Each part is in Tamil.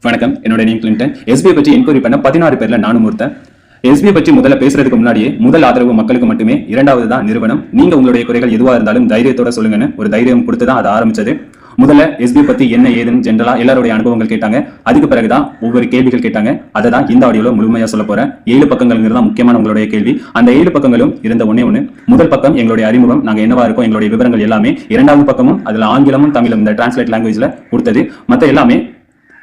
வணக்கம், என்னோட நேம் கிளின்டன். எஸ்பிஐ பற்றி என்கொயரி பண்ண 16 பேர்ல நானும் ஒருத்தன். எஸ்பிஐ பற்றி முதல்ல பேசுறதுக்கு முன்னாடியே முதல் ஆதரவு மக்களுக்கு மட்டுமே, இரண்டாவது தான் நிறுவனம். நீங்க உங்களுடைய குறைகள் எதுவா இருந்தாலும் தைரியத்தோட சொல்லுங்கன்னு ஒரு தைரியம் கொடுத்து தான் அதை ஆரம்பிச்சது. முதல்ல எஸ்பிஐ பத்தி என்ன ஏதுன்னு ஜென்ரலா எல்லாருடைய அனுபவங்கள் கேட்டாங்க. அதுக்கு பிறகுதான் ஒவ்வொரு கேள்விகள் கேட்டாங்க. அதை தான் இந்த ஆடியோல முழுமையா சொல்ல போறேன். 7 பக்கங்கள்ங்கிறது தான் முக்கியமான உங்களுடைய கேள்வி. அந்த 7 பக்கங்களும் இருந்த ஒண்ணு. முதல் பக்கம் எங்களுடைய அறிமுகம், நாங்க என்னவா இருக்கோம், எங்களுடைய விவரங்கள் எல்லாமே. இரண்டாவது பக்கமும் அதுல ஆங்கிலமும் தமிழும் இந்த டிரான்ஸ்லேட் லாங்குவேஜ்ல கொடுத்தது. மற்ற எல்லாமே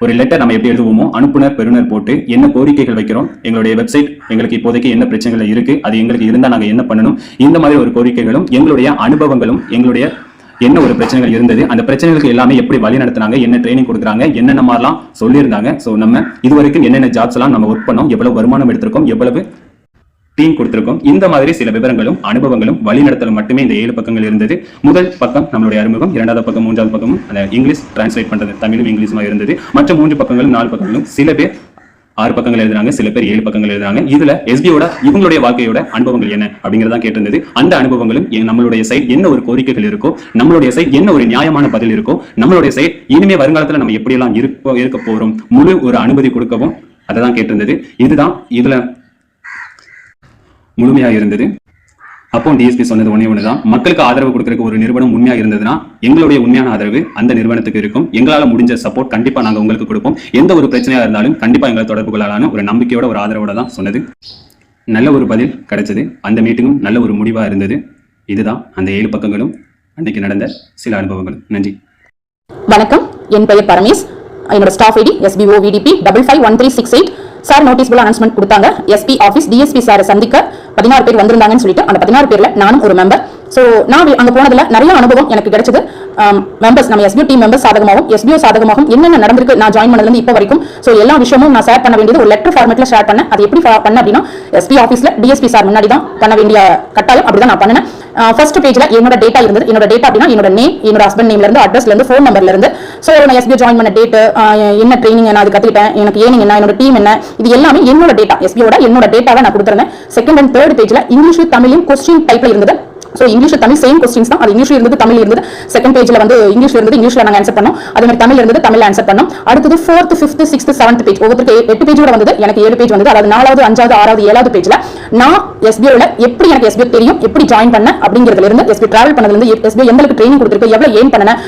ஒரு லெட்டர் நம்ம எப்படி எழுதுவோமோ அனுப்புனர் பெறுநர் போட்டு என்ன கோரிக்கைகள் வைக்கிறோம், எங்களுடைய வெப்சைட் எங்களுக்கு இப்போதைக்கு என்ன பிரச்சனைகள் இருக்கு, அது எங்களுக்கு இருந்தா நாங்க என்ன பண்ணணும், இந்த மாதிரி ஒரு கோரிக்கைகளும் எங்களுடைய அனுபவங்களும், எங்களுடைய என்ன ஒரு பிரச்சனைகள் இருந்தது, அந்த பிரச்சனைகளுக்கு எல்லாமே எப்படி வழி நடத்தினாங்க, என்ன ட்ரைனிங் கொடுக்குறாங்க, என்னென்ன மாதிரிலாம் சொல்லியிருந்தாங்க. ஸோ நம்ம இதுவரைக்கும் என்னென்ன ஜாப்ஸ் எல்லாம் நம்ம ஒர்க் பண்ணோம், எவ்வளவு வருமானம் எடுத்திருக்கோம், எவ்வளவு டீம் கொடுத்திருக்கோம், இந்த மாதிரி சில விவரங்களும் அனுபவங்களும் வழிநடத்தலும் மட்டுமே இந்த 7 பக்கங்கள் இருந்தது. முதல் பக்கம் நம்மளுடைய அறிமுகம், இரண்டாவது பக்கம், மூன்றாவது பக்கமும் அந்த இங்கிலீஷ் டிரான்ஸ்லேட் பண்றது தமிழும் இங்கிலீஷுமா இருந்தது. மற்ற 3 பக்கங்களும் 4 பக்கங்களும் சில பேர் 6 பக்கங்கள் எழுதுறாங்க, சில பேர் 7 பக்கங்கள் எழுதுறாங்க. இதுல எஸ்பியோட இவங்களுடைய வாழ்க்கையோட அனுபவங்கள் என்ன அப்படிங்கறதான் கேட்டிருந்தது. அந்த அனுபவங்களும் நம்மளுடைய சைட் என்ன ஒரு கோரிக்கைகள் இருக்கோ, நம்மளுடைய சைட் என்ன ஒரு நியாயமான பதில் இருக்கோ, நம்மளுடைய சைட் இனிமே வருங்காலத்துல நம்ம எப்படி எல்லாம் இருக்க போறோம், முழு ஒரு அனுமதி கொடுக்கவும் அதை தான் கேட்டிருந்தது. இதுதான் இதுல முழுமையா இருந்தது. அப்போ டிஎஸ்பி சொன்னது ஒண்ணுதான், மக்களுக்கு ஆதரவு கொடுக்கறதுக்கு ஒரு நிறுவனம் உண்மையா இருந்ததுன்னா எங்களுடைய உண்மையான ஆதரவு அந்த நிறுவனத்துக்கு இருக்கும். எங்களால முடிஞ்ச சப்போர்ட் கண்டிப்பா நாங்க உங்களுக்கு கொடுப்போம். எந்த ஒரு பிரச்சனையா இருந்தாலும் கண்டிப்பா எங்களை தொடர்பு கொள்ளலான ஒரு நம்பிக்கையோட, ஒரு ஆதரவோட தான் சொன்னது. நல்ல ஒரு பதில் கிடைச்சது. அந்த மீட்டிங்கும் நல்ல ஒரு முடிவா இருந்தது. இதுதான் அந்த 7 பக்கங்களும் அன்னைக்கு நடந்த சில அனுபவங்களும். நன்றி. வணக்கம், என் பெயர் பரமேஷ். என்னோட staff ID SBO VDP 551368. Sir notice போல அனௌன்ஸ்மெண்ட் கொடுத்தாங்க. எஸ்பி ஆஃபீஸ் டிஎஸ்பி சாரை சந்திக்க 16 பேர் வந்திருந்தாங்கன்னு சொல்லிட்டு அந்த 16 பேர்ல நானும் ஒரு மெம்பர். ஸோ நான் அங்கே போனதுல நிறைய அனுபவம் எனக்கு கிடைச்சது. மெம்பர்ஸ், நம்ம SBO டீம் மெம்பர்ஸ் சாதகமாகவும் SBO சாதகமாகவும் என்னென்ன நடந்திருக்கு நான் ஜாயின் பண்ணதுலேருந்து இப்போ வரைக்கும், ஸோ எல்லா விஷயமும் நான் ஷேர் பண்ண வேண்டியது ஒரு லெட்டர் ஃபார்மேட்ல ஷேர் பண்ணேன். அது எப்படி பண்ண அப்படின்னா, எஸ்பி ஆஃபீஸ்ல டிஎஸ்பி சார் முன்னாடி தான் பண்ண வேண்டிய கட்டாயம், அப்படிதான் நான் பண்ணினேன். ஃபர்ஸ்ட் பேஜ்ல என்னோட டேட்டா இருந்தது. என்னோட டேட்டா அப்படின்னா என்னோட நேம், என்னோட ஹஸ்பண்ட் நேம்ல இருந்து, அட்ரஸ்ல இருந்து, ஃபோன் நம்பர்ல இருந்து. ஸோ நான் SBO ஜாயின் பண்ண டேட், என்ன ட்ரைனிங் நான் அது கத்துக்கிட்டேன், எனக்கு ஏனிங் என்ன, என்னோட டீம் என்ன, இது எல்லாமே என்னோட டேட்டா, SBOட என்னோட டேட்டாவை நான் கொடுத்துருந்தேன். செகண்ட் அண்ட் தேர்ட் பேஜ்ல இங்கிலீஷ் தமிழையும் கொஸ்டின் டைப்ல இருந்தது. So English Tamil same questions தான். அது இங்கிலீஷ் இருந்தது, தமிழ் இருந்தது. செகண்ட் பேஜ்ல வந்து இங்கிலீஷ்ல இருந்தது, இங்கிலீஷ்ல நாங்கள் ஆன்சர் பண்ணோம். அதே மாதிரி தமிழ் இருந்தது, தமிழ் ஆன்சர் பண்ணோம். அடுத்தது 4th 5th 6th 7th page, ஒவ்வொருத்தருக்கு 8 பேஜோட வந்தது. எனக்கு 7 பேஜ் வந்தது. அதாவது 4வது 5வது 6வது 7வது பேஜ்ல நான் SBOல எப்படி எனக்கு SBO தெரியும், எப்படி ஜாயின் பண்ண அப்படிங்கிறதுல இருந்து, SBO டிராவல் பண்ணதுல இருந்து, SBO எங்களுக்கு ட்ரைனிங் கொடுத்திருக்கு, எவ்வளவு ஏன் பண்ணேன்,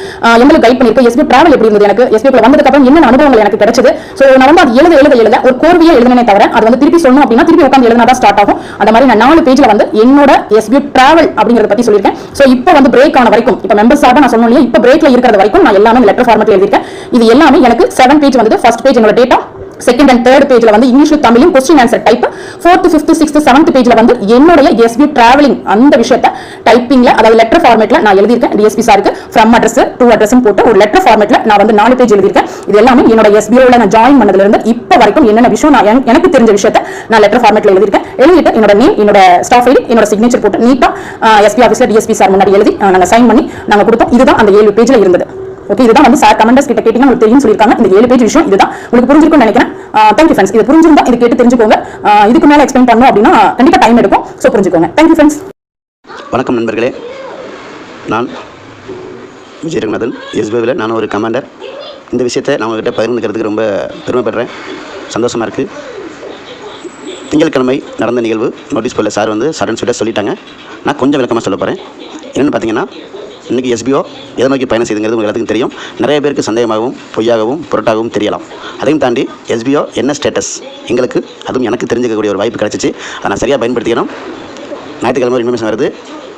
எங்களுக்கு கைட் பண்ணிருக்கு, SBO டிராவல் எப்படி இருந்தது, எனக்கு SBOல வந்ததுக்கு அப்புறம் என்ன அனுபவங்கள் எனக்கு கிடைச்சது. ஸோ நான் வந்து அது எழுத ஒரு கோர்வையா எழுதுனே தவிர அது வந்து திருப்பி சொல்லணும் அப்படின்னா திருப்பி உட்காந்து எழுதினா தான் ஸ்டார்ட் ஆகும். அந்த மாதிரி நான் 4 பேஜ்ல வந்து என்னோட SBO டிராவல் அப்படிங்கறத பத்தி சொல்லியிருக்கேன். சோ இப்போ வந்து பிரேக் ஆன வரைக்கும், இப்போ மெம்பர்ஸ் ஆக நான் சொன்னேன், இப்போ பிரேக்ல இருக்கிறது வரைக்கும் நான் எல்லாமே லெட்டர் ஃபார்மேட்ல எழுதிருக்கேன். இது எல்லாமே எனக்கு 7 பேஜ் வந்து. ஃபர்ஸ்ட் பேஜ் என்னோட டேட்டா, செகண்ட் அண்ட் தேர்ட் பேஜ்ல வந்து இங்கிலீஷ் தமிழும் question answer type, 4th 5th 6th 7th பேஜ்ல வந்து என்னுடைய SBO டிராவலிங் அந்த விஷயத்தை டைப்பிங்ல, அதாவது லெட்டர் ஃபார்மேட்ல நான் எழுதிருக்கேன். டிஎஸ்பி சாருக்கு ஃப்ரம் அட்ரஸ் டு அட்ரஸ் போட்டு ஒரு லெட்டர் ஃபார்மேட்ல நான் வந்து 4 பேஜ் எழுதிருக்கேன். இது எல்லாமே என்னோட SBOல நான் ஜாயின் பண்ணதுல இருந்து இப்போ வரைக்கும் என்னென்ன விஷயம் எனக்கு தெரிஞ்ச விஷயத்தை நான் லெட்டர் ஃபார்மேட்ல எழுதிருக்கேன். எழுதிட்டு என்னோட நேம், என்னோட ஸ்டாஃப் ஐடி, என்னோட சிக்னேச்சர் போட்டு நீட்டா SBO ஆஃபீஸ்ல டிஎஸ்பி சார் முன்னாடி எழுதி நாங்க சைன் பண்ணி நாங்க கொடுத்தோம். இதுதான் அந்த 7 பேஜ்ல இருந்தது. ஓகே, இதுதான் வந்து சார் கமெண்டர்ஸ் கிட்ட கேட்டீங்கன்னா உங்களுக்கு தெரியும் சொல்லிருக்காங்க. இந்த 7 பேஜ் விஷயம் இதுதான் உங்களுக்கு புரிஞ்சிருக்கும்னு நினைக்கிறேன். Thank you friends. இது புரிஞ்சிருந்தா இது கேட்டு தெரிஞ்சுக்கோங்க. இதுக்கு மேல எக்ஸ்பிளைன் பண்ணணும் அப்படின்னா கண்டிப்பா டைம் எடுக்கும். ஸோ புரிஞ்சுக்கோங்க. Thank you friends. வணக்கம் நண்பர்களே, நான் விஜய் ரங்கநாதன், SBOவில் நான் ஒரு கமாண்டர். இந்த விஷயத்தை நான் உங்கள்கிட்ட பகிர்ந்துக்கிறதுக்கு ரொம்ப பெருமைப்படுறேன், சந்தோஷமாக இருக்குது. திங்கட்கிழமை நடந்த நிகழ்வு நோட்டீஸ் போர்டில் சார் வந்து சடன் ஸ்வீட்டாக சொல்லிட்டாங்க. நான் கொஞ்சம் விளக்கமாக சொல்ல போகிறேன். என்னென்னு பார்த்தீங்கன்னா, இன்றைக்கி SBO எதை நோக்கி பயணம் செய்துங்கிறது உங்களுக்கு எல்லாத்துக்கும் தெரியும். நிறைய பேருக்கு சந்தேகமாகவும் பொய்யாகவும் புரட்டாகவும் தெரியலாம். அதையும் தாண்டி SBO என்ன ஸ்டேட்டஸ் எங்களுக்கு, அதுவும் எனக்கு தெரிஞ்சுக்கக்கூடிய ஒரு வாய்ப்பு கிடச்சிச்சு. அதை நான் சரியாக பயன்படுத்திக்கணும். ஞாயிற்றுக்கிழமை ஒரு இன்ஃபர்மேஷன் வருது.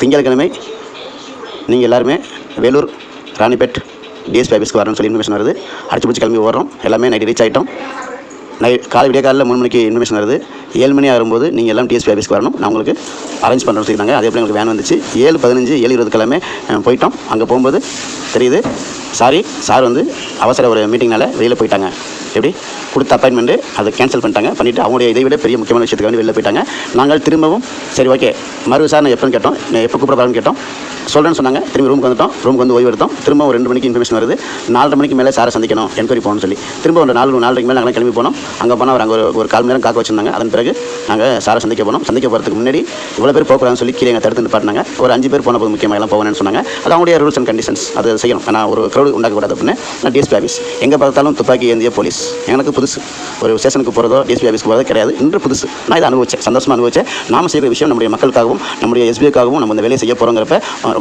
திங்கட்கிழமை நீங்கள் எல்லாருமே வேலூர் ராணிப்பேட் டிஎஸ்பி ஆஃபீஸ்க்கு வரணும்னு சொல்லி இன்ஃபர்மேஷன் வருது. அடிச்சு பிடிச்சி கிளம்பி ஓடுறோம். எல்லாமே நைட்டு ரீச் ஆகிட்டோம். விடிய காலையில் 3 மணிக்கு இன்ஃபர்மேஷன் வருது. 7 மணி ஆகும்போது நீங்கள் எல்லாம் டிஎஸ்பி ஆஃபீஸ்க்கு வரணும், நான் உங்களுக்கு அரேஞ்ச் பண்ணுறோன்னு சொல்லியிருந்தாங்க. அதே போல் எங்களுக்கு வேன் வந்துச்சு. 7:15 7:20 கிழமை போயிட்டோம். அங்கே போகும்போது தெரியுது சார் வந்து அவசர ஒரு மீட்டிங்னால வெளியில் போயிட்டாங்க. எப்படி கொடுத்த அப்பாயின்மெண்ட்டு அதை கேன்சல் பண்ணிவிட்டு அவங்களுடைய இதை விட பெரிய முக்கியமான விஷயத்துக்கு வந்து வெளியில் போயிட்டாங்க. நாங்கள் திரும்பவும் சரி ஓகே சார் நான் எப்போன்னு கேட்டோம், எப்போ கூப்பிட்றாருன்னு கேட்டோம். சொல்கிறேன்னு சொன்னாங்க. திரும்பி ரூமுக்கு வந்துட்டோம். ரூமுக்கு வந்து ஓய்வு எடுத்தோம். திரும்ப ஒரு 2 மணிக்கு இன்ஃபர்மேஷன் வருது. 4:30 மணிக்கு மேலே சாரை சந்திக்கணும், என்கொயரி போகணும்னு சொல்லி திரும்ப ஒரு 4:30 மேலே நாங்கள் கிளம்பி போனோம். அங்கே போனால் அங்கே ஒரு 1/4 மணி நேரம் காக்க வச்சுருந்தாங்க. அதன் பிறகு நாங்கள் சாரை சந்திக்க போனோம். சந்திக்க போகிறதுக்கு முன்னாடி இவ்வளோ பேர் போகக்கூடாதுன்னு சொல்லி கீழே எங்கள் தடுத்து நிப்பாட்டினாங்க. ஒரு 5 பேர் போன போது முக்கியமாக எல்லாம் போகணும்னு சொன்னாங்க. அது அவங்களுடைய ரூல்ஸ் அண்ட் கண்டிஷன்ஸ், அது செய்யணும். நான் ஒரு க்ரௌட் உண்டாக்கக்கூடாது அப்படின்னு நான் டிஎஸ்பி ஆஃபீஸ் எங்கே பார்த்தாலும் துப்பாக்கி ஏந்திய போலீஸ் எனக்கு புதுசு. ஒரு ஸ்டேஷனுக்கு போகிறதோ டிஎஸ்பி ஆஃபீஸ்க்கு போகிறதோ கிடையாது. இன்று புதுசு. நான் இதை அனுபவிச்சேன், சந்தோஷமாக அனுபவிச்சேன். நாம செய்கிற விஷயம் நம்முடைய மக்களுக்காகவும் நம்முடைய எஸ்பிஐக்காகவும் நம்ம இந்த வேலையை செய்ய போகிறோங்கிறப்ப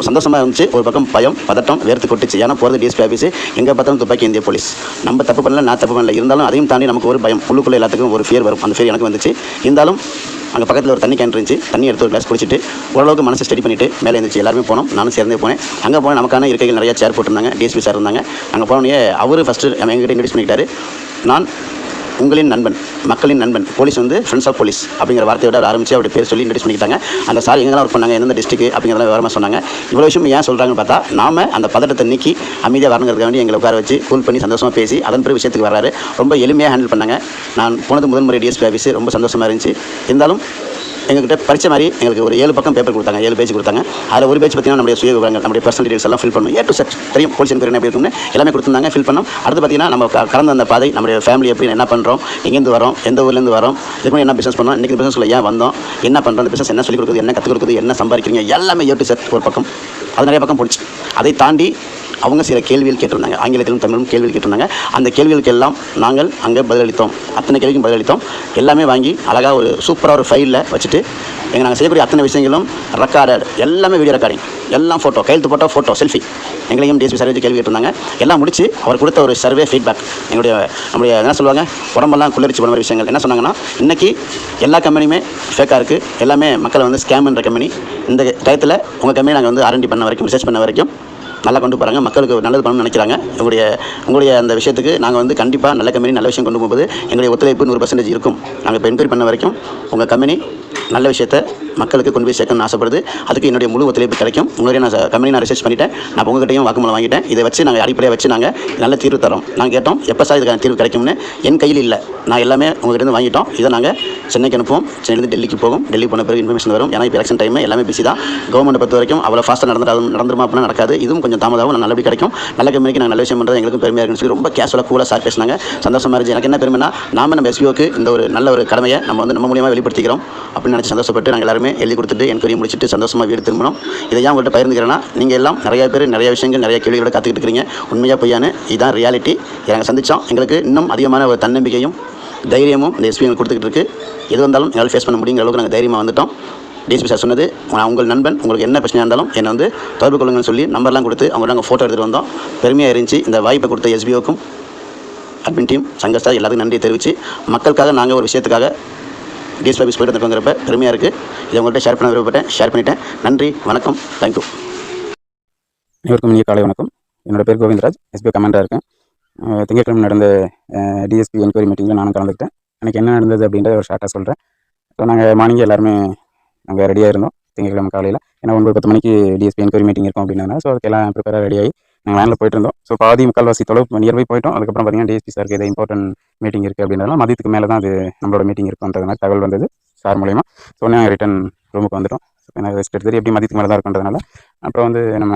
சந்தோஷமாக இருந்துச்சு. ஒரு பக்கம் பயம், பதட்டம், வேர்த்து கொட்டுச்சு. ஏன்னா போகிறது டிஎஸ்பி ஆஃபீஸ், எங்கே பார்த்தாலும் துப்பாக்கி இந்திய போலீஸ். நம்ம தப்பு பண்ணல, நான் தப்பு பண்ணல. இருந்தாலும் அதையும் தாண்டி நமக்கு ஒரு பயம், உள்ளுக்குள்ளே எல்லாத்துக்கும் ஒரு ஃபியர் வரும். அந்த ஃபியர் எனக்கு வந்துச்சு. இருந்தாலும் அங்கே பக்கத்தில் ஒரு தண்ணி கேன் இருந்துச்சு. தண்ணி எடுத்து ஒரு கிளாஸ் குடிச்சிட்டு ஓரளவுக்கு மனசை ஸ்டடி பண்ணிவிட்டு மேலே இருந்துச்சு. எல்லாருமே போனோம், நானும் சேர்ந்தே போனேன். அங்கே போனால் நமக்கான இருக்கைகள் நிறைய சேர் போட்டிருந்தாங்க. டிஎஸ்பி சார் இருந்தாங்க. அங்கே போனோடனே அவர் ஃபஸ்ட்டு எங்ககிட்ட இன்ட்ரடியூஸ் பண்ணிக்கிட்டாரு. நான் உங்களின் நண்பன், மக்களின் நண்பன், போலீஸ் வந்து ஃப்ரெண்ட்ஸ் ஆஃப் போலீஸ் அப்படிங்கிற வார்த்தையோட ஆரம்பித்து அவருடைய பேர் சொல்லி இன்ட்ரடியூஸ் பண்ணிக்கிட்டாங்க. அந்த சார் எங்கெல்லாம் ஒர்க் பண்ணாங்க, எந்தெந்த டிஸ்ட்ரிக்ட் அப்படிங்கிறத விவரமாக சொன்னாங்க. இவ்வளோ விஷயம் ஏன் சொல்கிறாங்கன்னு பார்த்தா, நாம அந்த பதட்டத்தை நீக்கி அமைதியாக வரணுங்கிறதுக்கு வேண்டி எங்களை உட்கார வச்சு கூல் பண்ணி சந்தோஷமாக பேசி அதன் பிறகு விஷயத்துக்கு வராரு. ரொம்ப எளிமையாக ஹேண்டில் பண்ணாங்க. நான் போனது முதல் முறை டிஎஸ்பி ஆஃபீஸ், ரொம்ப சந்தோஷமாக இருந்துச்சு. இருந்தாலும் எங்ககிட்ட படித்த மாதிரி எங்களுக்கு ஒரு 7 பக்கம் பேப்பர் கொடுத்தாங்க, 7 பேஜ் கொடுத்தாங்க. அதில் ஒரு பேஜ் பார்த்தீங்கன்னா நம்முடைய சுய விவரங்கள், நம்முடைய பர்சனல் டீடைல்ஸ் எல்லாம் ஃபில் பண்ணணும். ஏ டு செட் தெரியும் போலீஸ் என்கொயரி எப்படி இருக்குன்னு எல்லாமே கொடுத்துருந்தாங்க, ஃபில் பண்ணோம். அடுத்து பார்த்தீங்கன்னா நம்ம கடந்த அந்த பாதை, நம்முடைய ஃபேமிலி எப்படி என்ன பண்ணுறோம், எங்கேருந்து வரோம், எந்த ஊர்லேருந்து வரோம், இதுக்கு என்ன பிஸ்னஸ் பண்ணோம், இன்றைக்கி பிஸ்னஸில் ஏன் வந்தோம், என்ன பண்ணுறோம், அந்த பிஸ்னஸ் என்ன சொல்லிக் கொடுக்குது, என்ன கற்றுக் கொடுக்குது, என்ன சம்பாதிக்கிறீங்க, எல்லாமே ஏ டு செட் ஒரு பக்கம். அது நிறைய பக்கம் போச்சு. அதை தாண்டி அவங்க சில கேள்விகள் கேட்டிருந்தாங்க, ஆங்கிலத்திலும் தமிழும் கேள்விகள் கேட்டிருந்தாங்க. அந்த கேள்விகளுக்கு எல்லாம் நாங்கள் அங்கே பதிலளித்தோம். அத்தனை கேள்விக்கும் பதிலளித்தோம். எல்லாமே வாங்கி அழகாக ஒரு சூப்பராக ஒரு ஃபைலில் வச்சுட்டு நாங்கள் செய்யக்கூடிய அத்தனை விஷயங்களும் ரெக்கார்டட், எல்லாமே வீடியோ ரெக்கார்டிங், எல்லாம் ஃபோட்டோ, கையெழுத்து போட்டோ, ஃபோட்டோ, செல்ஃபி. எங்களையும் டிஎஸ்பி சார் வச்சு கேள்வி கேட்டிருந்தாங்க. எல்லாம் முடிச்சு அவர் கொடுத்த ஒரு சர்வே ஃபீட்பேக், நம்முடைய என்ன சொல்லுவாங்க, உடம்பெல்லாம் குளிர்ச்சி பண்ண விஷயங்கள் என்ன சொன்னாங்கன்னா, இன்றைக்கி எல்லா கம்பெனியுமே ஃபேக்காக இருக்குது, எல்லாமே மக்களை வந்து ஸ்கேம்ன்ற கம்பெனி. இந்த டயத்தில் உங்கள் கம்பெனி நாங்கள் வந்து R&D பண்ண வரைக்கும், ரிசர்ச் பண்ண வரைக்கும் நல்லா கொண்டு போகிறாங்க, மக்களுக்கு நல்லது பண்ணணும்னு நினைக்கிறாங்க. உங்களுடைய அந்த விஷயத்துக்கு நாங்கள் வந்து கண்டிப்பாக நல்ல கம்பெனி நல்ல விஷயம் கொண்டு போகும்போது எங்களுடைய ஒத்துழைப்பு 100% இருக்கும். நாங்கள் இப்போ என்கொயரி பண்ண வரைக்கும் உங்கள் கம்பெனி நல்ல விஷயத்தை மக்களுக்கு கொண்டு போய் சேர்க்கணும்னு ஆசைப்படுது. அதுக்கு என்னுடைய முழு ஒத்துழைப்பு கிடைக்கும். உங்களுடைய நான் கம்பெனி நான் ரிசர்ச் பண்ணிட்டேன், நான் உங்கள்கிட்டையும் வாக்குமூலம் வாங்கிட்டேன். இதை வச்சு நாங்கள் அடிப்படையாக வச்சு நாங்கள் நல்ல தீர்வு தரோம். நாங்கள் கேட்டோம் எப்போ சார் இதுக்கான தீர்வு கிடைக்கும்னு. என் கையில் இல்லை, நான் எல்லாமே உங்கள்கிட்ட வாங்கிட்டோம். இதை நாங்கள் சென்னைக்கு அனுப்புவோம், சென்னையிலேருந்து டெல்லிக்கு போகும். டெல்லி போன பிறகு இன்ஃபர்மேஷன் வரும். ஏன்னா இப்போ எலெக்ஷன் டைம் எல்லாமே பிஸி தான். கவர்மெண்ட்டை பொறுத்த வரைக்கும் அவ்வளோ ஃபாஸ்ட்டாக நடந்துருமா அப்படின்னா நடக்காது. இதுவும் கொஞ்சம் தாமதமாகவும் நல்லபடி கிடைக்கும். நல்ல கம்பெனிக்கு நாங்கள் நல்ல விஷயம் பண்ணுறது எங்களுக்கும் பெருமையாக இருக்குன்னு சொல்லி ரொம்ப கேஷுவலாக கூலாக சார் பேசினாங்க. சந்தோஷமாக இருந்துச்சு. எனக்கு என்ன பெருமைனா, நம்ம எஸ்பிஓக்கு இந்த ஒரு நல்ல ஒரு கடமையை நம்ம மூலியமாக வெளிப்படுத்திக்கிறோம் அப்படின்னு நினச்சி சந்தோஷப்பட்டு நாங்கள் எல்லாருமே எழுதி கொடுத்துட்டு என்கொயரி முடிச்சுட்டு சந்தோஷமாக வீடு திரும்பணும். இதை ஏன் உங்கள்கிட்ட பகிர்ந்துக்கிறேன்னா, நீங்கள் எல்லாம் நிறைய பேர் நிறைய விஷயங்கள் நிறைய கேள்விகளோட காத்துக்கிட்டு இருக்கிறீங்க. உண்மையாக பொய்யான்னு இதுதான் ரியாலிட்டி. இதை நாங்கள் சந்தித்தோம். எங்களுக்கு இன்னும் அதிகமான ஒரு தன்னம்பிக்கையும் தைரியமும் இந்த எஸ்பி கொடுத்துக்கிட்டு இருக்குது. எது வந்தாலும் எங்களால் ஃபேஸ் பண்ண முடியுங்கிற அளவுக்கு நாங்கள் தைரியமாக வந்துட்டோம். டிஎஸ்பி சார் சொன்னது, நான் உங்கள் நண்பன், உங்களுக்கு என்ன பிரச்சனையாக இருந்தாலும் என்னை வந்து தொடர்பு கொள்ளுங்கன்னு சொல்லி நம்பர்லாம் கொடுத்து அவங்க நாங்கள் ஃபோட்டோ எடுத்துகிட்டு வந்தோம். பெருமையாக இருந்துச்சு. இந்த வாய்ப்பை கொடுத்த எஸ்பிஓக்கும் அட்மின் டீம், சங்கர் சார் எல்லாத்துக்கும் நன்றியை தெரிவித்து, மக்களுக்காக நாங்கள் ஒரு விஷயத்துக்காக டிஎஸ்பி ஆஃபீஸ் போய்ட்டு வந்துருக்கோங்கிறப்ப பெருமையாக இருக்குது. இதை உங்கள்கிட்ட ஷேர் பண்ண விருப்பப்பட்டேன், ஷேர் பண்ணிட்டேன். நன்றி, வணக்கம், தேங்க்யூ. அனைவருக்கும் இனிய காலை வணக்கம். என்னோட பேர் கோவிந்தராஜ், எஸ்பிஓ கமாண்டராக இருக்கேன். திங்கட்கிழமை நடந்த டிஎஸ்பி என்கொயரி மீட்டிங்கில் நானும் கலந்துக்கிட்டேன். எனக்கு என்ன நடந்தது அப்படின்றத ஒரு ஷார்ட்டாக சொல்கிறேன். ஸோ நாங்கள் மார்னிங் எல்லாருமே நாங்கள் ரெடியாக இருந்தோம் திங்கட்கிழமை காலையில். ஏன்னா 9-10 மணிக்கு டிஎஸ்பி என்கொயரி மீட்டிங் இருக்கும் அப்படின்னா, ஸோ அதுக்கெல்லாம் ப்ரிப்பேராக ரெடியாகி நாங்கள் வேனில் போயிட்டு இருந்தோம். ஸோ பாதி முக்கால்வாசி தொலைவு நியர்பை போயிட்டோம். அதுக்கப்புறம் பார்த்தீங்கன்னா டிஎஸ்பி சாருக்கு இது இம்பார்ட்டன்ட் மீட்டிங் இருக்குது அப்படின்றதுனால மதியத்துக்கு மேலே தான் அது நம்மளோட மீட்டிங் இருக்குன்றது மாதிரி தகவல் வந்தது சார் மூலிமா. ஸோ நாங்கள் ரிட்டன் ரூமுக்கு வந்துட்டோம். ஸோ எனக்கு ரெஸ்ட் எடுத்துட்டு எப்படி மதியத்துக்கு மேலே தான் இருக்குன்றதுனால அப்புறம் வந்து நம்ம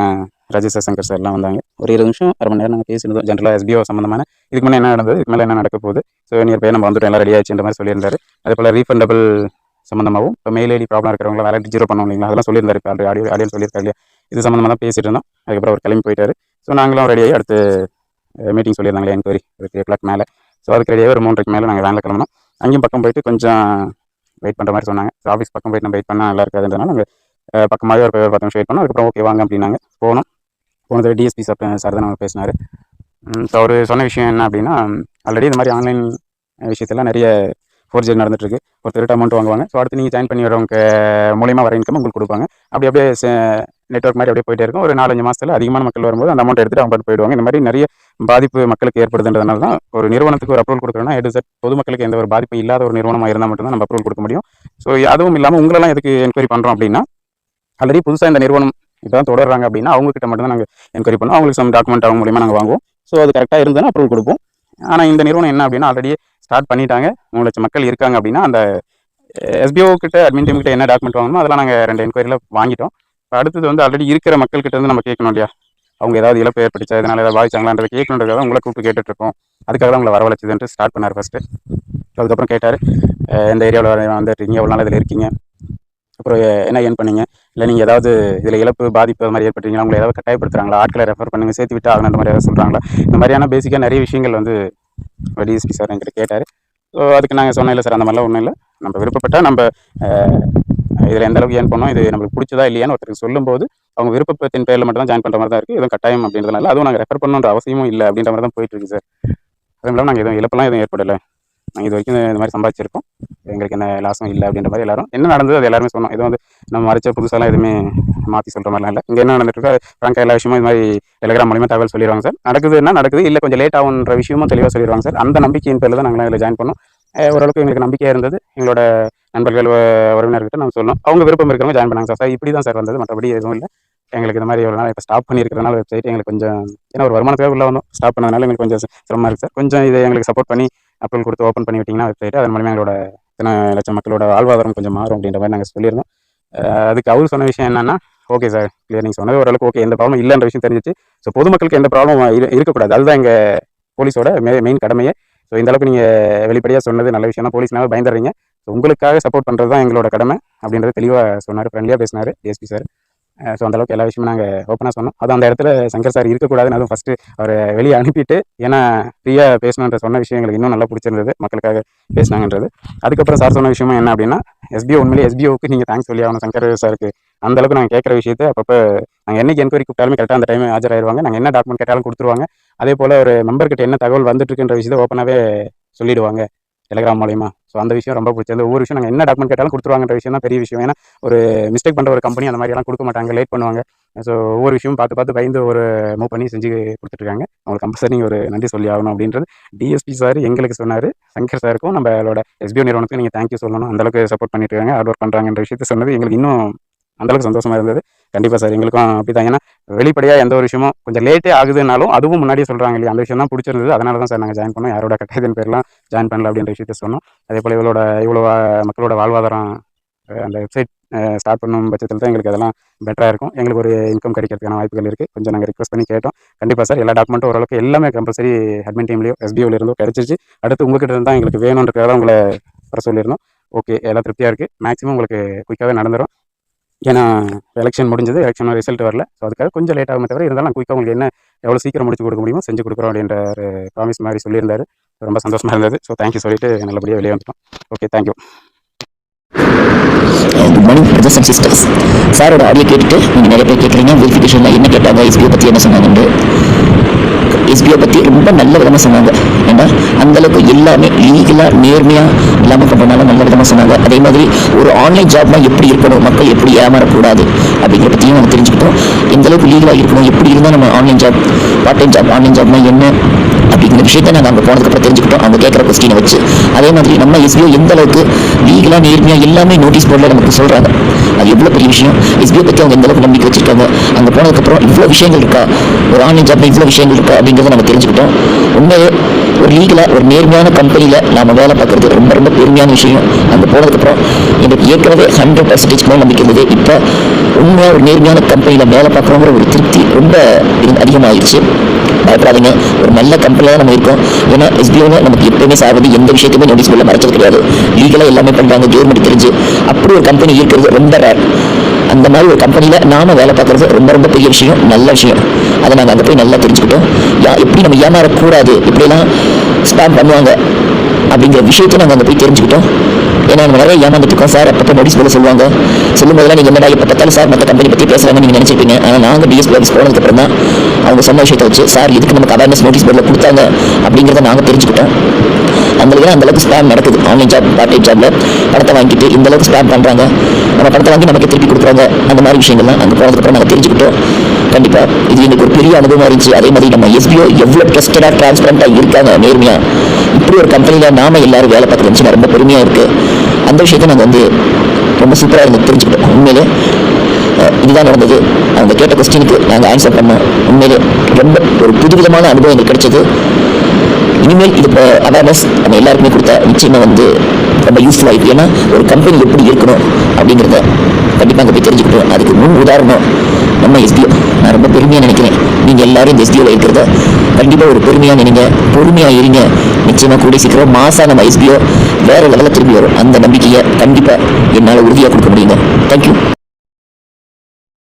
ராஜேஷ் சங்கர் சார்லாம் வந்தாங்க. ஒரு 20 நிமிஷம், அரை மணி நேரம் நாங்கள் பேசியிருந்தோம். ஜென்ரலாக எஸ்பிஓ சம்மந்தமான இதுக்கு முன்னே என்ன நடந்தது, இதுக்கு மேலே என்ன நடக்க போகுது, ஸோ நியர்பை நம்ம வந்துட்டோம், எல்லாம் ரெடி ஆச்சுன்ற மாதிரி சொல்லியிருந்தாரு. அதே போல் ரீஃபண்டபிள் சம்மந்தமாகவும் இப்போ மெயில் ஐடி ப்ராப்ளம் இருக்கிறவங்கள வேலைக்கு ஜீரோ பண்ணோம் இல்லைங்களா, அதெல்லாம் சொல்லியிருந்தாரு. இப்போ ஆடியோ சொல்லியிருக்காரு இல்லையா, இது சம்மந்தமாக தான் பேசிட்டு இருந்தோம். அதுக்கப்புறம் அவர் கிளம்பி போயிட்டார். ஸோ நாங்களும் ரெடியாகி அடுத்து மீட்டிங் சொல்லியிருந்தாங்களே என்கொயரி ஒரு 3 o'clock மேலே. ஸோ அதுக்கு ரெடியாக ஒரு 3:30 மேலே நாங்கள் வேனில் கிளம்பணும். அங்கேயும் பக்கம் போயிட்டு கொஞ்சம் வெயிட் பண்ணுற மாதிரி சொன்னாங்க. ஸோ ஆஃபீஸ் பக்கம் போயிட்டு நம்ம வெயிட் பண்ணால் நல்லா இருக்காதுன்றதுனால நாங்கள் பக்கமாகவே ஒரு 10 நிமிஷம் வெயிட் பண்ணோம். அதுக்கப்புறம் ஓகே வாங்க அப்படின்னாங்க. போனது டிஎஸ்பி சார் தான் நம்ம பேசினார். ஸோ அவர் சொன்ன விஷயம் என்ன அப்படின்னா, ஆல்ரெடி இந்த மாதிரி ஆன்லைன் விஷயத்தெல்லாம் நிறைய ஃபோர்ஜரி நடந்துட்டுருக்கு. ஒரு திருட்டு அமௌண்ட் வாங்குவாங்க. ஸோ அடுத்து நீங்கள் ஜாயின் பண்ணி வரவங்க மூலியமாக வர இன்கம் உங்களுக்கு கொடுப்பாங்க. அப்படியே நெட்வொர்க் மாதிரி அப்படியே போயிட்டே இருக்கும். ஒரு 4-5 மாதத்தில் அதிகமான மக்கள் வரும்போது அந்த அமௌண்ட் எடுத்துகிட்டு அவங்க போயிடுவாங்க. இந்த மாதிரி நிறைய பாதிப்பு மக்களுக்கு ஏற்படுதுன்றதுனால தான் ஒரு நிறுவனத்துக்கு ஒரு அப்ரூவல் கொடுக்குறோன்னா பொதுமக்களுக்கு எந்த ஒரு பாதிப்பு இல்லாத ஒரு நிறுவனமாக இருந்தால் மட்டும்தான் நம்ம அப்ரூவல் கொடுக்க முடியும். ஸோ அதுவும் இல்லாமல் உங்களெல்லாம் எதுக்கு என்கொயரி பண்ணுறோம் அப்படின்னா, ஆல்ரெடி புதுசாக இந்த நிறுவனம் இப்போ தான் தொடர்றாங்க அப்படின்னா அவங்ககிட்ட மட்டும் தான் நாங்கள் என்கொயரி பண்ணோம். அவங்களுக்கு சம் டாக்குமெண்ட் அவங்க மூலியமாக நாங்கள் வாங்குவோம். ஸோ அது கரெக்டாக இருந்ததுன்னா அப்ரூவல் கொடுப்போம். ஆனால் இந்த நிறுவனம் என்ன அப்படின்னா, ஆல்ரெடி ஸ்டார்ட் பண்ணிட்டாங்க, 3 லட்சம் மக்கள் இருக்காங்க அப்படின்னா, அந்த எஸ்பிஓ கிட்ட அட்மின் டீம் கிட்ட என்ன டாக்குமெண்ட் வாங்கணுமோ அதெல்லாம் நாங்கள் 2 என்கொயரியில் வாங்கிட்டோம். இப்போ அடுத்தது வந்து ஆல்ரெடி இருக்கிற மக்கள்கிட்ட வந்து நம்ம கேட்கணும் இல்லையா, அவங்க ஏதாவது இழப்பு ஏற்பட்டுச்சா, இதனால் ஏதாவது பாதிச்சாங்களான்றதை கேட்கணுன்றதுக்காக உங்களை கூப்பிட்டு கேட்டுட்ருக்கோம். அதுக்காக தான் உங்களை வரவழைச்சதுன்ட்டு ஸ்டார்ட் பண்ணார் ஃபஸ்ட்டு. அதுக்கப்புறம் கேட்டார், எந்த ஏரியாவில் வந்துட்டீங்க, எவ்வளோ நாள் இதில் இருக்கீங்க, அப்புறம் என்ன ஏன் பண்ணீங்க, இல்லை நீங்கள் ஏதாவது இதில் இழப்பு பாதிப்பு அது மாதிரி ஏற்பட்டீங்களா, உங்களை ஏதாவது கட்டாயப்படுத்துகிறாங்களா, ஆட்களை ரெஃபர் பண்ணுங்க சேர்த்து விட்டு ஆகணும், அந்த மாதிரி ஏதாவது சொல்கிறாங்களா, இந்த மாதிரியான பேசிக்காக நிறைய விஷயங்கள் வந்து டிஎஸ்பி சார் என்கிட்ட கேட்டார். ஸோ அதுக்கு நாங்கள் சொன்னோம், இல்லை சார் அந்த மாதிரிலாம் ஒன்றும் இல்லை, நம்ம விருப்பப்பட்டால் நம்ம இதில் எந்த அளவுக்கு ஏன் பண்ணோம், இது நம்மளுக்கு பிடிச்சதா இல்லையான்னு ஒருத்தருக்கு சொல்லும்போது அவங்க விருப்பத்தின் பேரில் மட்டும் தான் ஜாயின் பண்ணுற மாதிரி தான் இருக்குது, எதுவும் கட்டாயம் அப்படின்றதுனால அதுவும் நாங்கள் ரெஃபர் பண்ணணுன்ற அவசியமும் இல்லை அப்படின்ற மாதிரி தான் போயிட்டு இருக்கு சார். அதுவும் இல்லாமல் நாங்கள் எதுவும் இழப்பெல்லாம் எதுவும் ஏற்படலை, நாங்கள் இது வரைக்கும் இந்த மாதிரி சம்பாதிச்சிருக்கோம், எங்களுக்கு என்ன லாஸும் இல்லை அப்படின்ற மாதிரி எல்லாரும் என்ன நடந்தது அது எல்லாருமே சொன்னோம். எதுவும் வந்து நம்ம மறைச்ச புதுசாலாம் எதுவுமே மாற்றி சொல்கிற மாதிரிலாம் இல்லை. இங்கே என்ன நடந்துட்டு இருக்கோ ஃப்ராங்காக எல்லா விஷயமும் இது மாதிரி டெலிகிராம் மூலியமாக தகவல் சொல்லிடுவாங்க சார். நடக்குதுன்னா நடக்குது, இல்லை கொஞ்சம் லேட் ஆகுன்ற விஷயமும் தெளிவாக சொல்லிடுவாங்க சார். அந்த நம்பிக்கையின் பேரில் தான் நாங்கள் இதில் ஜாயின் பண்ணோம். ஓரளவுக்கு எங்களுக்கு நம்பிக்கையாக இருந்தது. எங்களோட நண்பர்கள் உறவினர்கிட்ட நம்ம சொன்னோம், அவங்க விருப்பம் இருக்கிறவங்க ஜாயின் பண்ணாங்க சார். இப்படி தான் சார் வந்தது, மற்றபடி எதுவும் இல்லை. எங்களுக்கு இந்த மாதிரி ஒரு நாள் இப்போ ஸ்டாப் பண்ணியிருக்கிறதுனால வெப்சைட் எங்களுக்கு கொஞ்சம் ஏன்னா ஒரு வருமானத்துக்காக உள்ள வந்தோம், ஸ்டாப் பண்ணதுனால எங்களுக்கு கொஞ்சம் சிரமமாக இருக்குது சார். கொஞ்சம் இதை எங்களுக்கு சப்போர்ட் பண்ணி அப்ரூவல் கொடுத்து ஓப்பன் பண்ணி விட்டிங்கன்னா வெப்சைட், அதன் மூலமாக எங்களோட இத்தனை லட்சம் மக்களோட வாழ்வாதாரம் கொஞ்சம் மாறும் அப்படின்ற மாதிரி நாங்கள் சொல்லியிருந்தோம். அதுக்கு அவர் சொன்ன விஷயம் என்னன்னா, ஓகே சார் கிளியர், நீங்கள் சொன்னது ஓரளவுக்கு ஓகே, எந்த ப்ராப்ளம் இல்லைன்ற விஷயம் தெரிஞ்சிச்சு. ஸோ பொதுமக்களுக்கு எந்த ப்ராப்ளம் இருக்கக்கூடாது, அதுதான் எங்கள் போலீஸோட மெயின் கடமையே. ஸோ இந்த அளவுக்கு நீங்கள் வெளிப்படையாக சொன்னது நல்ல விஷயம் தான். போலீஸ்னால பயந்துடுறீங்க, ஸோ உங்களுக்காக சப்போர்ட் பண்ணுறது தான் எங்களோட கடமை அப்படின்றது தெளிவாக சொன்னார், ஃப்ரெண்ட்லியாக பேசினார் டிஎஸ்பி சார். ஸோ அந்தளவுக்கு எல்லா விஷயமும் நாங்கள் ஓப்பனாக சொன்னோம். அது அந்த இடத்துல சங்கர் சார் இருக்கக்கூடாதுன்னு அதுவும் ஃபஸ்ட்டு அவரை வெளியே அனுப்பிட்டு, ஏன்னா ஃப்ரீயாக பேசணுன்ற சொன்ன விஷயம் எங்களுக்கு இன்னும் நல்லா பிடிச்சிருந்தது, மக்களுக்காக பேசினாங்கன்றது. அதுக்கப்புறம் சார் சொன்ன விஷயமும் என்ன அப்படின்னா, எஸ்பிஓ உண்மையிலே எஸ்பிஓவுக்கு நீங்கள் தேங்க்ஸ் சொல்லி ஆகணும் சங்கர் சாருக்கு. அந்தளவுக்கு நாங்கள் கேட்குற விஷயத்தை அப்பப்போ நாங்கள் என்னைக்கு என்கொயரி கூப்பிட்டாலுமே கரெக்டாக அந்த டைம் ஆஜராயிருவாங்க, நாங்கள் என்ன டாக்குமெண்ட் கேட்டாலும் கொடுத்துருவாங்க. அதே போல் ஒரு மெம்பர்கிட்ட என்ன தகவல் வந்துட்டுருக்குன்ற விஷயத்தை ஓப்பனாகவே சொல்லிவிடுவாங்க டெலிகிராம் மூலியமாக. ஸோ அந்த விஷயம் ரொம்ப பிடிச்சது. ஒவ்வொரு விஷயம் நாங்கள் என்ன டாக்குமெண்ட் கேட்டாலும் கொடுத்துருவாங்கன்ற விஷயம் தான் பெரிய விஷயம். ஏன்னா ஒரு மிஸ்டேக் பண்ணுற ஒரு கம்பெனி அந்த மாதிரியெல்லாம் கொடுக்க மாட்டாங்க, லேட் பண்ணுவாங்க. ஸோ ஒவ்வொரு விஷயமும் பார்த்து பயந்து ஒரு மூவ் பண்ணி செஞ்சு கொடுத்துட்ருக்காங்க. அவங்களுக்கு கம்பல்சரி ஒரு நன்றி சொல்லி ஆகணும் அப்படின்றது டிஎஸ்பி சார் எங்களுக்கு சொன்னார். சங்கர் சாருக்கும் நம்மளோட எஸ்பிஓ நிறுவனத்துக்கு நீங்கள் தேங்க்யூ சொல்லணும், அந்தளவுக்கு சப்போர்ட் பண்ணிட்டு இருக்காங்க, ஹார்ட் ஒர்க் பண்ணுறாங்கன்ற விஷயத்தை சொன்னது எங்களுக்கு இன்னும் அந்தளவுக்கு சந்தோஷமாக இருந்தது. கண்டிப்பாக சார் எங்களுக்கும் அப்படி தான். ஏன்னா வெளிப்படையாக எந்த ஒரு விஷயமும் கொஞ்சம் லேட்டே ஆகுதுனாலும் அதுவும் முன்னாடியே சொல்கிறாங்க இல்லையா, அந்த விஷயம் தான் பிடிச்சிருந்தது. அதனால தான் சார் நாங்கள் ஜாயின் பண்ணோம், யாரோட கட்டாயத்தின் பேர்லாம் ஜாயின் பண்ணல அப்படின்ற விஷயத்த சொன்னோம். அதே போல் இவ்வளோ மக்களோட வாழ்வாதாரம் அந்த வெப்சைட் ஸ்டார்ட் பண்ணும் பட்சத்தில் தான் எங்களுக்கு அதெல்லாம் பெட்டராக இருக்கும், எங்களுக்கு ஒரு இன்கம் கிடைக்கிறதுக்கான வாய்ப்புகள் இருக்குது. கொஞ்சம் நாங்கள் ரிக்வஸ்ட் பண்ணி கேட்டோம். கண்டிப்பாக சார் எல்லா டாக்குமெண்ட்டும் ஓரளவுக்கு எல்லாமே கம்பல்சரி அட்மின் டீம்லேயோ எஸ்பிஓவில் இருந்தோ கிடச்சிச்சு. அடுத்து உங்கள்கிட்ட இருந்து தான் எங்களுக்கு வேணுன்றதுக்காக தான் உங்களை வர சொல்லியிருந்தோம். ஓகே, எல்லாம் திருப்தியாக இருக்குது. மேக்ஸிமம் உங்களுக்கு குயிக்காகவே நடந்துடும். ஏன்னா எலெக்ஷன் முடிஞ்சது, எலெக்ஷன் ரிசல்ட் வரல. ஸோ அதுக்காக கொஞ்சம் லேட் ஆகும் தவிர இருந்தாலும் குயிக்காக உங்களுக்கு என்ன எவ்வளோ சீக்கிரம் முடிச்சு கொடுக்க முடியுமோ செஞ்சு கொடுக்குறோம் அப்படின்ற ஒரு ப்ராமிஸ் மாதிரி சொல்லியிருந்தாரு. ரொம்ப சந்தோஷமாக இருந்தது. ஸோ தேங்க்யூ சொல்லிட்டு நல்லபடியாக வெளியே வந்துட்டோம். Okay, thank you. Good morning brothers and sisters. சாரோட ஆடியோ கேட்டுட்டு நீங்கள் நிறைய பேர் கேட்குறீங்க வெரிஃபிகேஷனில் என்ன கேட்டாங்க, எஸ்பிஓ பற்றி என்ன சொன்னாங்கன்னு. எஸ்பிஓ பற்றி ரொம்ப நல்ல விதமாக சொன்னாங்க. ஏன்னா அந்தளவுக்கு எல்லாமே லீகலாக நேர்மையாக இல்லாமல் பண்ணுறதுனால நல்ல விதமாக சொன்னாங்க. அதே மாதிரி ஒரு ஆன்லைன் ஜாப்னா எப்படி இருக்கணும், மக்கள் எப்படி ஏமாறக்கூடாது அப்படிங்கிற பற்றியும் நம்ம தெரிஞ்சுக்கிட்டோம். எந்தளவுக்கு லீகலாக இருக்கணும், எப்படி இருந்தால் நம்ம online job, part time job, online Jaffna என்ன அப்படிங்கிற விஷயத்தை நாங்கள் அங்கே போனதுக்கப்புறம் தெரிஞ்சுக்கிட்டோம், அவங்க கேட்குற கொஸ்டினை வச்சு. அதே மாதிரி நம்ம எஸ்பிஓ எந்த அளவுக்கு லீகலாக நேர்மையாக எல்லாமே நோட்டீஸ் போர்டில் நமக்கு சொல்கிறாங்க, அது எவ்வளோ பெரிய விஷயம். எஸ்பிஓ பற்றி அவங்க எந்த அளவுக்கு நம்பிக்கை வச்சிருக்காங்க, அங்கே போனதுக்கப்புறம் இவ்வளோ விஷயங்கள் இருக்கா, ஒரு ஆன்லைன் ஜாப்ல இவ்வளோ விஷயங்கள் இருக்கா அப்படிங்கிறத நம்ம தெரிஞ்சுக்கிட்டோம். உண்மையே ஒரு லீகலாக ஒரு நேர்மையான கம்பெனியில் நாம் வேலை பார்க்குறது ரொம்ப ரொம்ப பெருமையான விஷயம். அங்கே போனதுக்கப்புறம் எனக்கு ஏற்கனவே 100% மேலே நம்பிக்கை இருந்தது. இப்போ உண்மையாக ஒரு நேர்மையான கம்பெனியில் வேலை பார்க்குறோங்கிற ஒரு திருப்தி ரொம்ப அதிகமாகிடுச்சு. பயப்படாதீங்க, ஒரு நல்ல கம்பெனியில் தான் நம்ம இருக்கோம். ஏன்னா எஸ்பிஓவில் நமக்கு எப்பவுமே சார்பது எந்த விஷயத்தையுமே நோட்டீஸ் போர்டில் மறைச்சது கிடையாது, லீகலாக எல்லாமே பண்ணுறாங்க, கவர்மெண்ட் தெரிஞ்சு. அப்படி ஒரு கம்பெனி இருக்கிறது ரொம்ப ரேர். அந்த மாதிரி ஒரு கம்பெனியில் நாம வேலை பார்க்குறது ரொம்ப ரொம்ப பெரிய விஷயம், நல்ல விஷயம். அதை நாங்கள் அங்கே போய் நல்லா தெரிஞ்சுக்கிட்டோம். எப்படி நம்ம ஏமாறக்கூடாது, இப்படிலாம் ஸ்பேம் பண்ணுவாங்க அப்படிங்கிற விஷயத்தை நாங்கள் அங்கே போய் தெரிஞ்சுக்கிட்டோம். ஏன்னா நம்ம நிறைய ஏமாந்துட்டு இருக்கோம். சார் அப்பப்போ நோட்டீஸ் போர்டில் சொல்லும்போதெல்லாம் நீங்கள் என்னடா எப்போ பார்த்தாலும் சார் மற்ற கம்பெனி பற்றி பேசுகிறாங்கன்னு நீங்கள் நினச்சிருப்பீங்க. ஆனால் நாங்கள் டிஎஸ்பி ஆஃபீஸ் போனதுக்கப்புறம் தான் அவங்க சொன்ன விஷயத்தை வச்சு சார் இதுக்கு நமக்கு அவேர்னஸ் நோட்டீஸ் போர்டில் கொடுத்தாங்க அப்படிங்கிறத நாங்கள் தெரிஞ்சுக்கிட்டோம். அந்தளவுக்கு ஸ்பேம் நடக்குது. ஆன்லைன் ஜாப், பார்ட் டைம் ஜாப்ல பணத்தை வாங்கிட்டு இந்த அளவுக்கு ஸ்பேம் பண்ணுறாங்க, நம்ம பணத்தை வாங்கி நமக்கு திருப்பி கொடுக்குறாங்க. அந்த மாதிரி விஷயங்கள்லாம் அங்கே போனதுக்கப்புறம் நாங்கள் தெரிஞ்சுக்கிட்டோம். கண்டிப்பாக இது எனக்கு ஒரு பெரிய அனுபவமாக இருந்துச்சு. அதே மாதிரி நம்ம எஸ்பிஓ எவ்வளோ ட்ரஸ்டடாக டிரான்ஸ்பரண்டாக இருக்காங்க, நேர்மையாக. இப்படி ஒரு கம்பெனியில் நாம எல்லாரும் வேலை பார்க்குறது ரொம்ப பெருமையாக இருக்குது. அந்த விஷயத்தை நாங்கள் ரொம்ப சூப்பராக இருந்து தெரிஞ்சுக்கிட்டோம். உண்மையிலே இதுதான் நடந்தது. அவங்க கேட்ட கொஸ்டினுக்கு நாங்கள் ஆன்சர் பண்ணோம். உண்மையிலே ரொம்ப ஒரு புதுவிதமான அனுபவம் எங்களுக்கு கிடைச்சது. இனிமேல் இது அவேர்னஸ் நம்ம எல்லாருக்குமே கொடுத்தா நிச்சயமாக ரொம்ப யூஸ்ஃபுல்லாக இருக்குது. ஏன்னா ஒரு கம்பெனி எப்படி இருக்கணும் அப்படிங்கிறத கண்டிப்பாக அங்கே போய் தெரிஞ்சுக்கிட்டோம். அதுக்கு முன் உதாரணம் நம்ம எஸ்பிஓ. நான் ரொம்ப பெருமையாக நினைக்கிறேன். நீங்கள் எல்லாரும் இந்த எஸ்பிஓவில் இருக்கிறத கண்டிப்பாக ஒரு பெருமையாக நினைங்க, பொறுமையாக இருங்க. நிச்சயமாக கூடிய சீக்கிரம் மாதம் நம்ம எஸ்பிஓ வேறு லெவலில் திரும்பி வரும். அந்த நம்பிக்கையை கண்டிப்பாக என்னால் உறுதியாக கொடுக்க முடியுங்க. தேங்க்யூ.